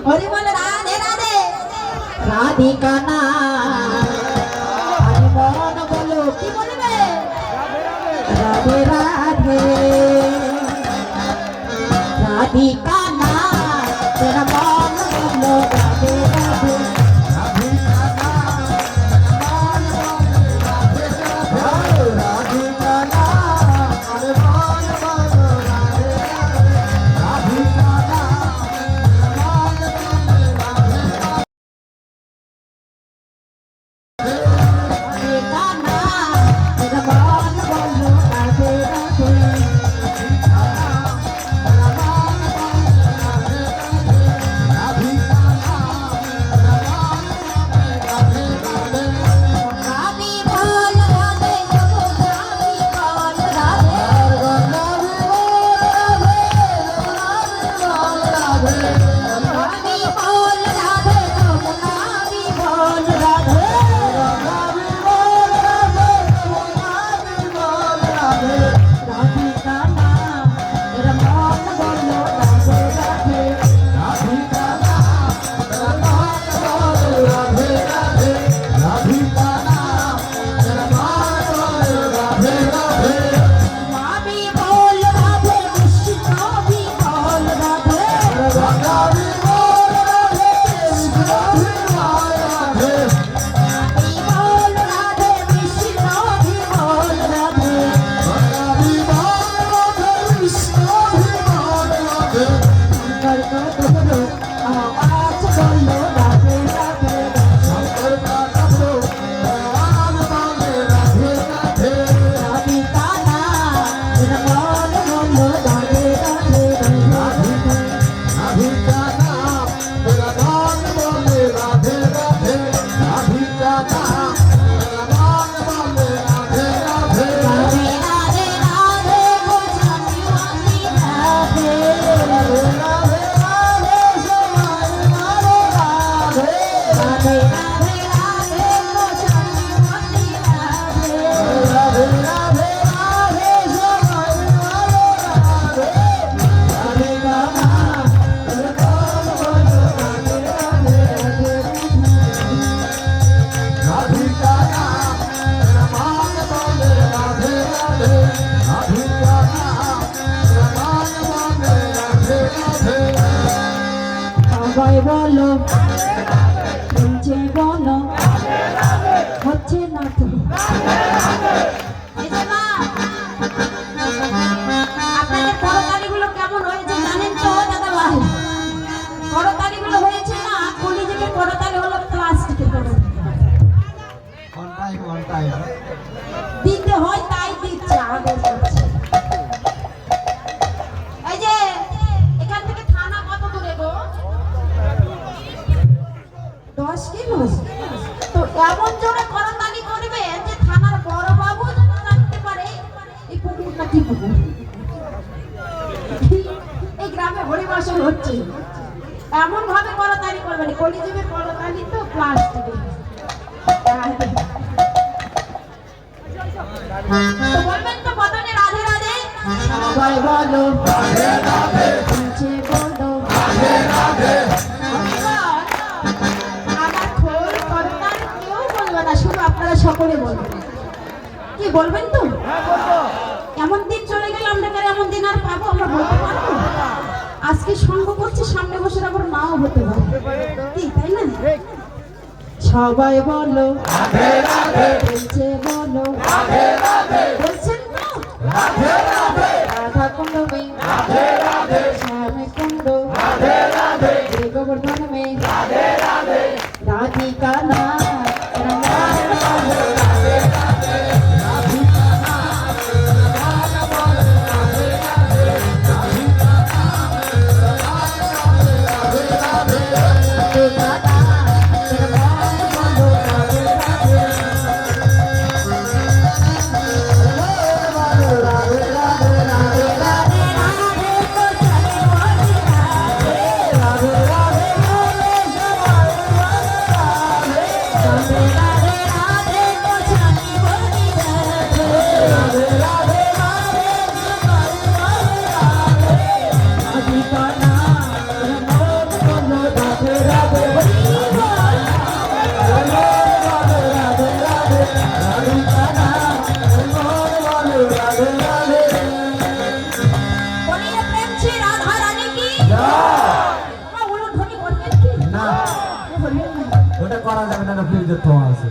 হরি বল রাধে রাধে রাধিকা না আরে মন বলো কি বলবে রাধে রাধে রাধিকা না তেরা মন বলো রাধে রাধে বলো বলছে বলো হচ্ছে না তো আপনাদের করতালিগুলো কেমন হয়েছে জানেন তো দাদা ভাই করতালিগুলো হয়েছে না কলিযুগের করতালি হলো প্লাস্টিকের করতালি দিতে হয় তাই দিচ্ছে আগে এই যে এখান থেকে থানা কত দূরে গো 10 কিলো তো এমন জোরে করতালি করবে যে থানার বড় বাবু যেন জানতে পারে এই পুকুরটা কি পুকুর এই গ্রামে হরিবাসন হচ্ছে এমন ভাবে করতালি করবে না কলিযুগের করতালি তো প্লাস্টিকের তো বলবেন তো বদনে রাধে রাধে সবাই বলো রাধে রাধে বলছে বলো রাধে রাধে শুধু আপনারা সকলে বলবেন কি বলবেন তো এমন দিন চলে গেল আমরা এমন দিন আর পাবো আমরা বলতে পারবো আজকে সঙ্গ করছি সামনে বসে আবার নাও হতে পারে কি তাই না সবাই বলো রাধে রাধে বলছে বলো রাধে রাধে বলছেন তো রাধে রাধে রাধা কুণ্ড মে রাধে রাধে শ্যাম কুণ্ড রাধে রাধে গোবর্ধন মে রাধে রাধে রাধিকা না ওগুলো ধ্বনি করবেন কি না বলবেন না। ওটা করা যাবে না, ফ্রিজে তো আছে।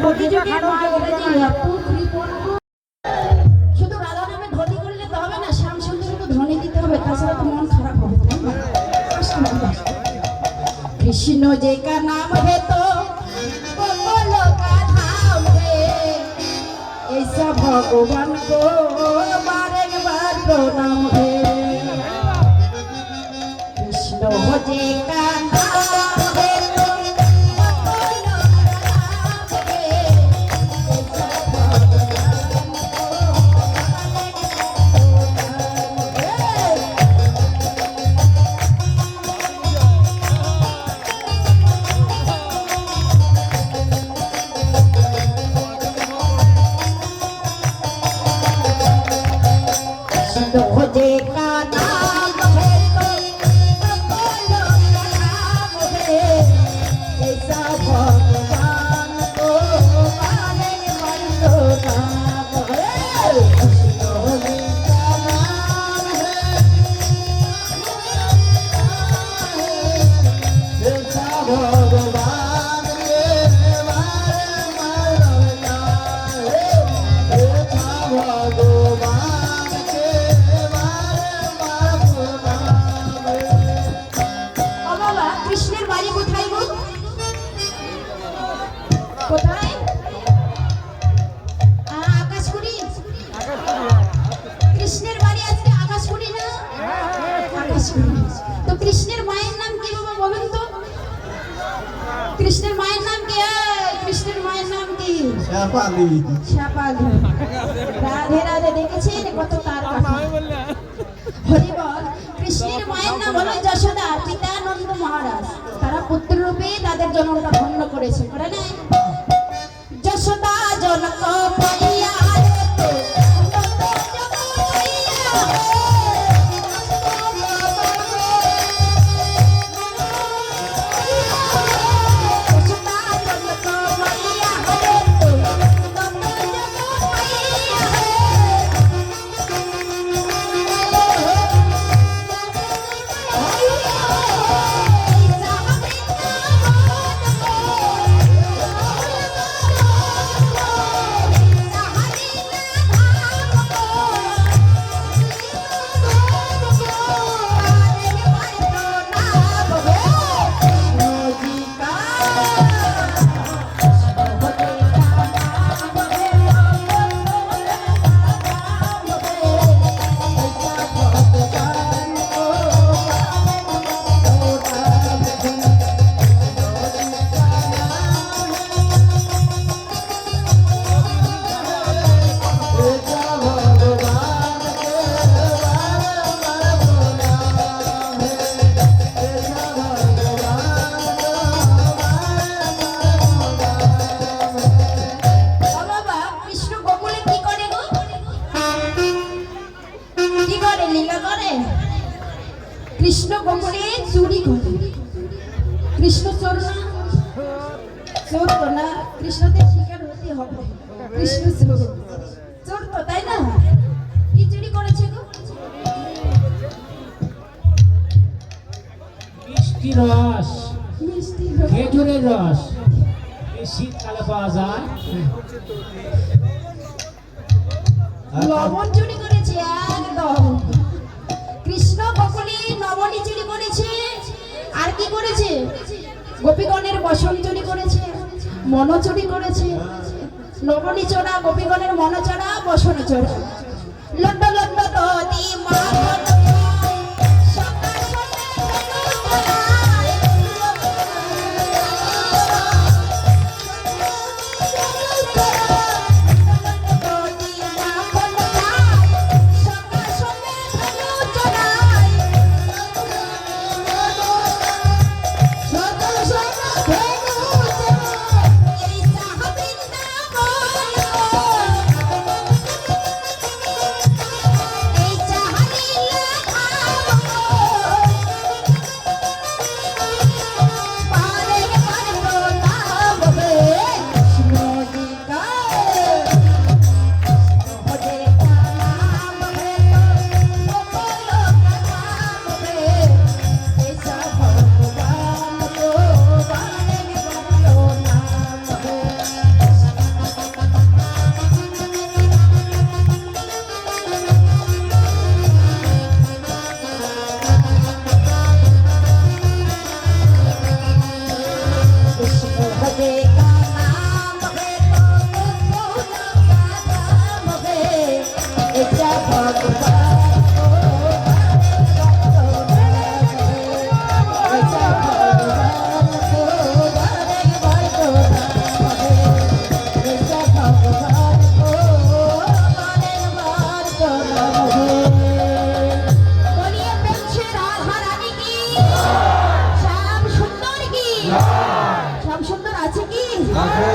প্রতিযোগীর মা বলেছে, আপু তুমি পড়বো। শুধু রাধা নামে ধ্বনি করলে তো হবে না, শ্যাম সুন্দর তো ধ্বনি দিতে হবে, তাছাড়া তো মন খারাপ হবে, তাই না? কৃষ্ণ যে কা নাম হে তো কমল কা ধাম হে, ऐसा भगवान को बारे बार प्रणाम है। कृष्ण जे का नाम है तो कमल का धाम है, ऐसा भगवान को जे का नाम है तो कमल का धाम है, ऐसा भगवान को माने मन तो नाम है। कृष्ण जी का नाम है, ऐसा भगवान के मारे मरना है, ऐसा भगवान के ও বাবা, কৃষ্ণের বাড়ি কোথায় গো? কোথায়? আকাশপুরি। কৃষ্ণের বাড়ি আজকে আকাশপুরি না? আকাশপুরি। তো কৃষ্ণের মায়ের নাম কি বাবা বলুন তো? কৃষ্ণের মায়ের নাম কি? কৃষ্ণের মায়ের নাম কি? শ্যাপালি। শ্যাপালি। রাধে রাধে, দেখেছেন কত তার কথা। হরি বল। কৃষ্ণের মায়ের নাম হলো যশোদা, পিতা নন্দ মহারাজ। তারা পুত্র রূপে তাদের জন্মটা ধন্য করেছে, করে নাই? যশোদা জনক পাইয়া রে তো নন্দ জনক পাইয়া রে, যশোদা জনক পাইয়া রে তো নন্দ জনক পাইয়া রে। কৃষ্ণ গোপনে চুরি করে। কৃষ্ণ চোর না? চোর তো না, কৃষ্ণদের শিকার হতে হবে। কৃষ্ণ চোর, চোর তো, তাই না? কি চুরি করেছে গো? মিষ্টি রস, মিষ্টি খেজুরের রস, এই শীতকালে পাওয়া যায়। লবণ চুরি করেছে একদম। কৃষ্ণ গোকুলে নবনী চুরি করেছে, আর কি করেছে? গোপীগণের বসন চুরি করেছে, মন চুরি করেছে। নবনী চোরা, গোপীগণের মন চোরা, বসন চোরা। লন্ড লন্ড দদি মা শ্যাম সুন্দর কি? শ্যাম সুন্দর আছে কি? আছে